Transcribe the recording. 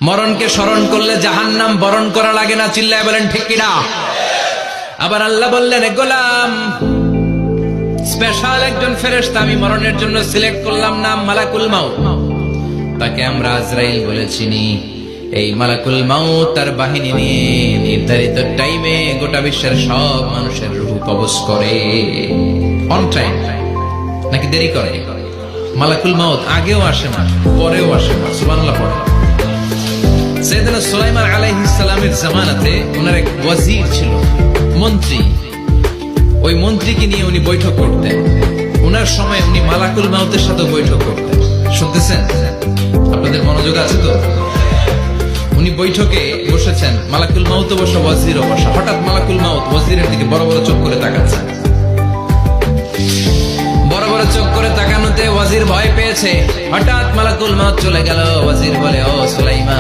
মরণকে স্মরণ করলে জাহান্নাম বরণ করা লাগে না, চিল্লায় বলেন ঠিক কিনা? আবার আল্লাহ বললেন, গোলাম, স্পেশাল একজন ফেরেশতা আমি মরণের জন্য সিলেক্ট করলাম, নাম মালাকুল মাউত। তাকে আমরা আজরাইল বলে চিনি। এই মালাকুল মাউত তার বাহিনী নিয়ে নির্ধারিত টাইমে গোটা বিশ্বের সব মানুষের রূহ কবজ করে। অন টাইম নাকি দেরি করে? মালাকুল মাউত আগেও আসে না, পরেও আসে না। সুবহানাল্লাহ পড়ে। সাইয়েদনা সুলাইমান আলাইহিস সালামের জামানাতে ওনার এক ওয়াজির ছিল, মন্ত্রী। ওই মন্ত্রীকে নিয়ে উনি বৈঠক করতেন। ওনার সময় উনি মালাকুল মাউতের সাথে বৈঠক করতেন। শুনতেছেন? আপনাদের মনোযোগ আছে তো? উনি বৈঠকে বসেছেন, মালাকুল মাউত বসা, ওয়াজিরও বসা। হঠাৎ মালাকুল মাউত ওয়াজিরের দিকে বড় বড় চোখ করে তাকাচ্ছে। বড় বড় চোখ করে তাকানোতে ওয়াজির ভয় পেয়েছে। হঠাৎ মালাকুল মাউত চলে গেল। ওয়াজির বলে, ও সুলাইমান।